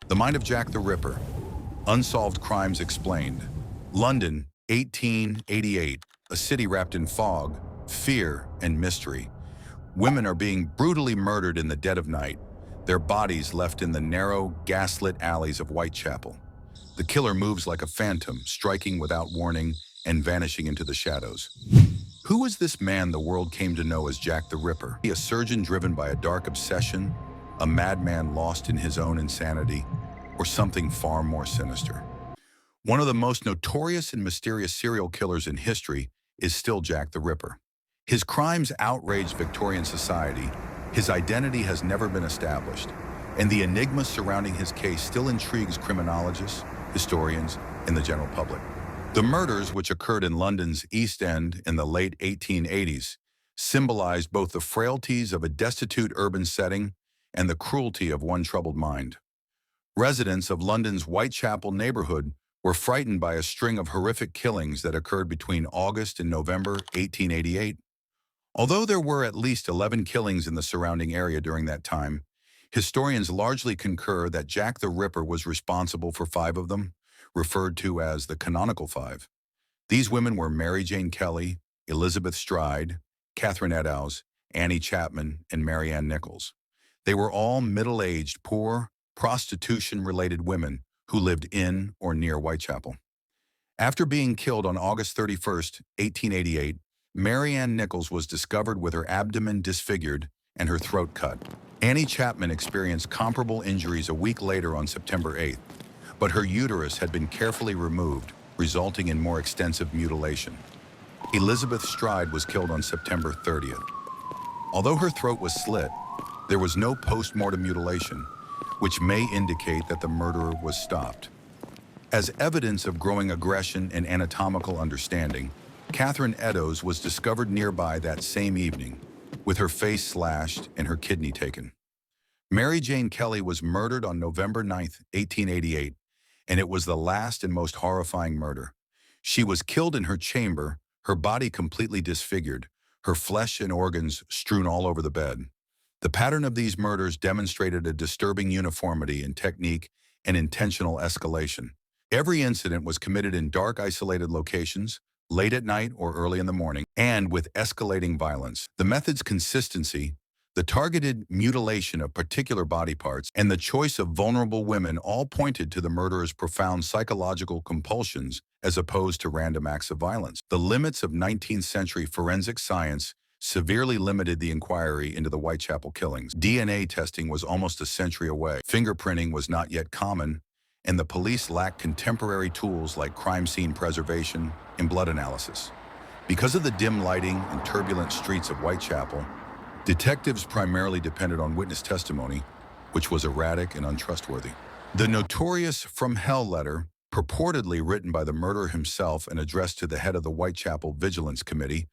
The Mind of Jack the Ripper. Unsolved Crimes Explained. London, 1888. A city wrapped in fog, fear, and mystery. Women are being brutally murdered in the dead of night, their bodies left in the narrow, gaslit alleys of Whitechapel. The killer moves like a phantom, striking without warning and vanishing into the shadows. Who was this man the world came to know as Jack the Ripper? A surgeon driven by a dark obsession, a madman lost in his own insanity, or something far more sinister? One of the most notorious and mysterious serial killers in history is still Jack the Ripper. His crimes outraged Victorian society, his identity has never been established, and the enigma surrounding his case still intrigues criminologists, historians, and the general public. The murders, which occurred in London's East End in the late 1880s, symbolized both the frailties of a destitute urban setting and the cruelty of one troubled mind. Residents of London's Whitechapel neighborhood were frightened by a string of horrific killings that occurred between August and November 1888. Although there were at least 11 killings in the surrounding area during that time, historians largely concur that Jack the Ripper was responsible for 5 of them, referred to as the canonical 5. These women were Mary Jane Kelly, Elizabeth Stride, Catherine Eddowes, Annie Chapman, and Mary Ann Nichols. They were all middle-aged, poor, prostitution-related women who lived in or near Whitechapel. After being killed on August 31st, 1888, Mary Ann Nichols was discovered with her abdomen disfigured and her throat cut. Annie Chapman experienced comparable injuries a week later on September 8th, but her uterus had been carefully removed, resulting in more extensive mutilation. Elizabeth Stride was killed on September 30th. Although her throat was slit, there was no post-mortem mutilation, which may indicate that the murderer was stopped. As evidence of growing aggression and anatomical understanding, Catherine Eddowes was discovered nearby that same evening, with her face slashed and her kidney taken. Mary Jane Kelly was murdered on November 9, 1888, and it was the last and most horrifying murder. She was killed in her chamber, her body completely disfigured, her flesh and organs strewn all over the bed. The pattern of these murders demonstrated a disturbing uniformity in technique and intentional escalation. Every incident was committed in dark, isolated locations, late at night or early in the morning, and with escalating violence. The method's consistency, the targeted mutilation of particular body parts, and the choice of vulnerable women all pointed to the murderer's profound psychological compulsions as opposed to random acts of violence. The limits of 19th century forensic science severely limited the inquiry into the Whitechapel killings. DNA testing was almost a century away. Fingerprinting was not yet common, and the police lacked contemporary tools like crime scene preservation and blood analysis. Because of the dim lighting and turbulent streets of Whitechapel, detectives primarily depended on witness testimony, which was erratic and untrustworthy. The notorious From Hell letter, purportedly written by the murderer himself and addressed to the head of the Whitechapel Vigilance Committee,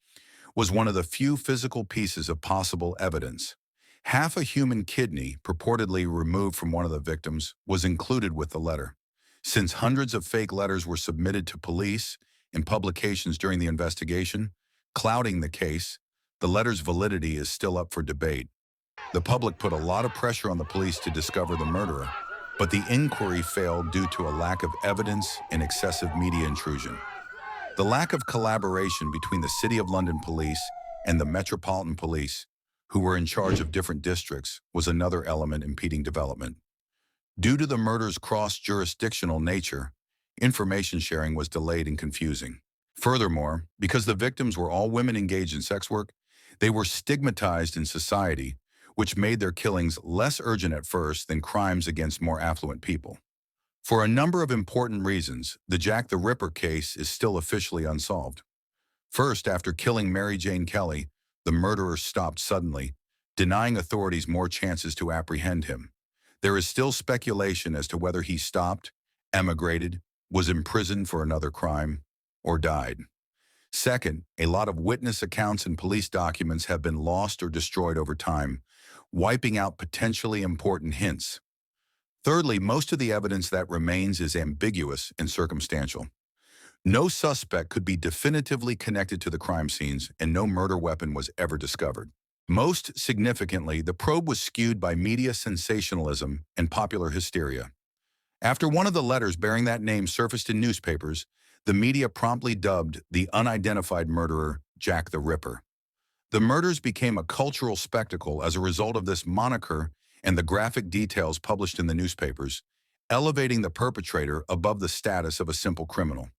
was one of the few physical pieces of possible evidence. Half a human kidney, purportedly removed from one of the victims, was included with the letter. Since hundreds of fake letters were submitted to police and publications during the investigation, clouding the case, the letter's validity is still up for debate. The public put a lot of pressure on the police to discover the murderer, but the inquiry failed due to a lack of evidence and excessive media intrusion. The lack of collaboration between the City of London Police and the Metropolitan Police, who were in charge of different districts, was another element impeding development. Due to the murder's cross-jurisdictional nature, information sharing was delayed and confusing. Furthermore, because the victims were all women engaged in sex work, they were stigmatized in society, which made their killings less urgent at first than crimes against more affluent people. For a number of important reasons, the Jack the Ripper case is still officially unsolved. First, after killing Mary Jane Kelly, the murderer stopped suddenly, denying authorities more chances to apprehend him. There is still speculation as to whether he stopped, emigrated, was imprisoned for another crime, or died. Second, a lot of witness accounts and police documents have been lost or destroyed over time, wiping out potentially important hints. Thirdly, most of the evidence that remains is ambiguous and circumstantial. No suspect could be definitively connected to the crime scenes, and no murder weapon was ever discovered. Most significantly, the probe was skewed by media sensationalism and popular hysteria. After one of the letters bearing that name surfaced in newspapers, the media promptly dubbed the unidentified murderer Jack the Ripper. The murders became a cultural spectacle as a result of this moniker and the graphic details published in the newspapers, elevating the perpetrator above the status of a simple criminal.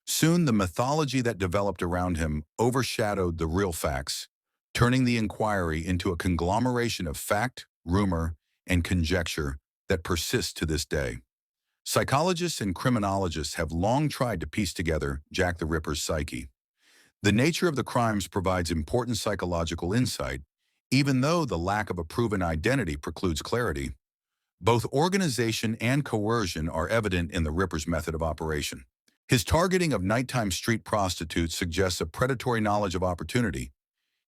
Soon, the mythology that developed around him overshadowed the real facts, turning the inquiry into a conglomeration of fact, rumor, and conjecture that persists to this day. Psychologists and criminologists have long tried to piece together Jack the Ripper's psyche. The nature of the crimes provides important psychological insight, even though the lack of a proven identity precludes clarity. Both organization and coercion are evident in the Ripper's method of operation. His targeting of nighttime street prostitutes suggests a predatory knowledge of opportunity.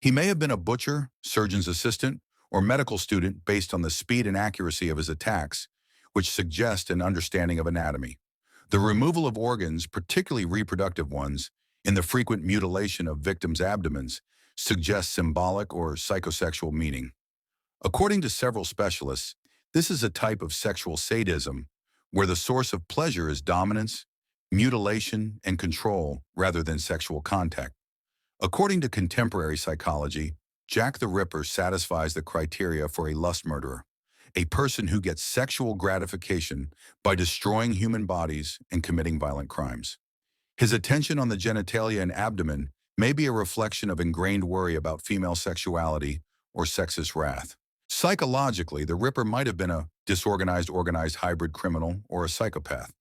He may have been a butcher, surgeon's assistant, or medical student based on the speed and accuracy of his attacks, which suggest an understanding of anatomy. The removal of organs, particularly reproductive ones, in the frequent mutilation of victims' abdomens, suggests symbolic or psychosexual meaning. According to several specialists, this is a type of sexual sadism where the source of pleasure is dominance, mutilation, and control rather than sexual contact. According to contemporary psychology, Jack the Ripper satisfies the criteria for a lust murderer, a person who gets sexual gratification by destroying human bodies and committing violent crimes. His attention on the genitalia and abdomen may be a reflection of ingrained worry about female sexuality or sexist wrath. Psychologically, the Ripper might have been a disorganized, organized hybrid criminal or a psychopath.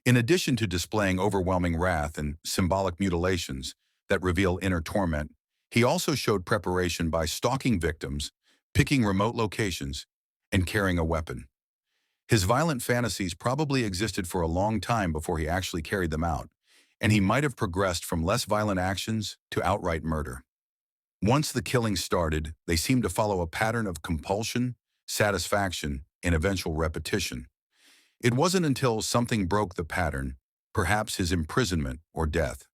In addition to displaying overwhelming wrath and symbolic mutilations that reveal inner torment, he also showed preparation by stalking victims, picking remote locations, and carrying a weapon. His violent fantasies probably existed for a long time before he actually carried them out, and he might have progressed from less violent actions to outright murder. Once the killings started, they seemed to follow a pattern of compulsion, satisfaction, and eventual repetition. It wasn't until something broke the pattern, perhaps his imprisonment or death.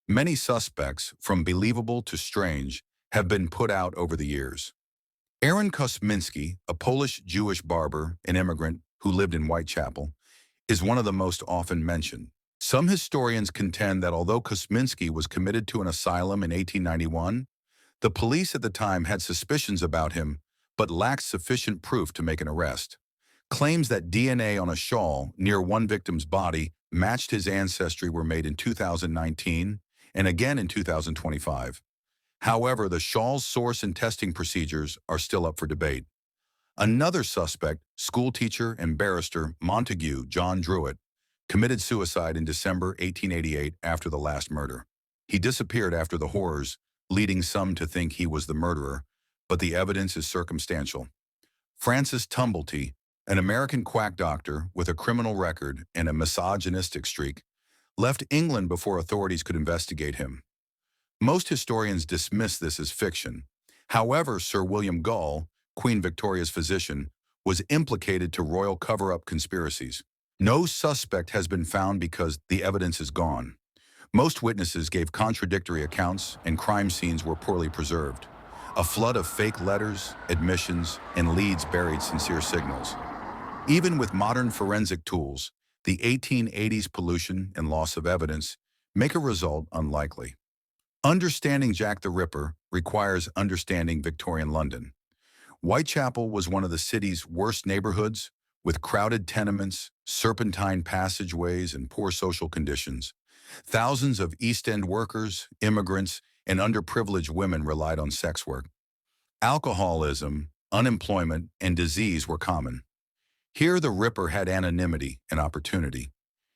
Many suspects, from believable to strange, have been put out over the years. Aaron Kosminski, a Polish-Jewish barber and immigrant who lived in Whitechapel, is one of the most often mentioned. Some historians contend that although Kosminski was committed to an asylum in 1891, the police at the time had suspicions about him but lacked sufficient proof to make an arrest. Claims that DNA on a shawl near one victim's body matched his ancestry were made in 2019 and again in 2025. However, the shawl's source and testing procedures are still up for debate. Another suspect, schoolteacher and barrister Montague John Druitt, committed suicide in December 1888 after the last murder. He disappeared after the horrors, leading some to think he was the murderer, but the evidence is circumstantial. Francis Tumblety, an American quack doctor with a criminal record and a misogynistic streak, left England before authorities could investigate him. Most historians dismiss this as fiction. However, Sir William Gull, Queen Victoria's physician, was implicated to royal cover-up conspiracies. No suspect has been found because the evidence is gone. Most witnesses gave contradictory accounts and crime scenes were poorly preserved. A flood of fake letters, admissions, and leads buried sincere signals. Even with modern forensic tools, the 1880s pollution and loss of evidence make a result unlikely. Understanding Jack the Ripper requires understanding Victorian London. Whitechapel was one of the city's worst neighborhoods, with crowded tenements, serpentine passageways, and poor social conditions. Thousands of East End workers, immigrants, and underprivileged women relied on sex work. Alcoholism, unemployment, and disease were common. Here the Ripper had anonymity and opportunity.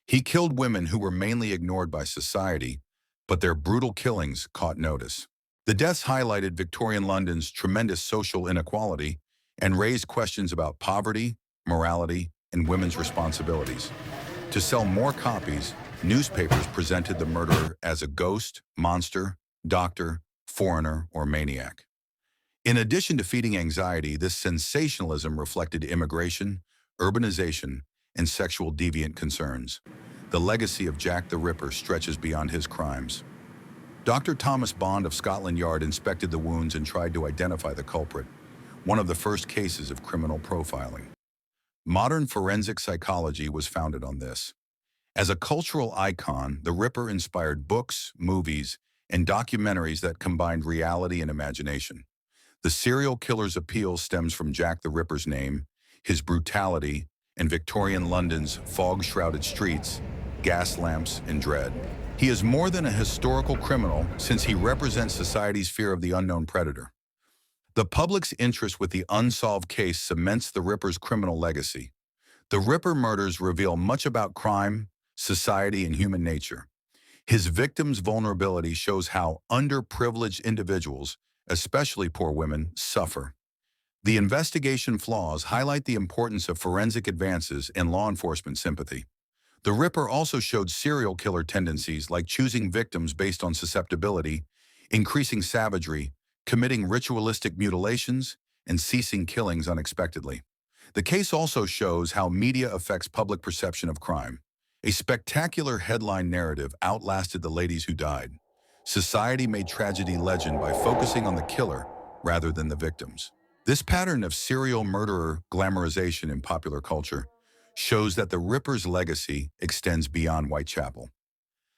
He killed women who were mainly ignored by society, but their brutal killings caught notice. The deaths highlighted Victorian London's tremendous social inequality and raised questions about poverty, morality, and women's responsibilities. To sell more copies, newspapers presented the murderer as a ghost, monster, doctor, foreigner, or maniac. In addition to feeding anxiety, this sensationalism reflected immigration, urbanization, and sexual deviant concerns. The legacy of Jack the Ripper stretches beyond his crimes. Dr. Thomas Bond of Scotland Yard inspected the wounds and tried to identify the culprit, one of the first cases of criminal profiling. Modern forensic psychology was founded on this. As a cultural icon, the Ripper inspired books, movies, and documentaries that combined reality and imagination. The serial killer's appeal stems from Jack the Ripper's name, his brutality, and Victorian London's fog-shrouded streets, gas lamps, and dread. He is more than a historical criminal since he represents society's fear of the unknown predator. The public's interest with the unsolved case cements the Ripper's criminal legacy. The Ripper murders reveal much about crime, society, and human nature. His victims' vulnerability shows how underprivileged individuals, especially poor women, suffer. The investigation flaws highlight the importance of forensic advances in law enforcement sympathy. The Ripper also showed serial killer tendencies like choosing victims based on susceptibility, increasing savagery, committing ritualistic mutilations, and ceasing killings unexpectedly. The case also shows how media affects public perception of crime. A spectacular headline narrative outlasted the ladies who died. Society made tragedy legend by focusing on the killer rather than the victims. This pattern of serial murderer glamorization in popular culture shows that the Ripper's legacy extends beyond Whitechapel.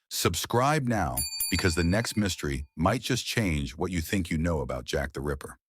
Subscribe now because the next mystery might just change what you think you know about Jack the Ripper.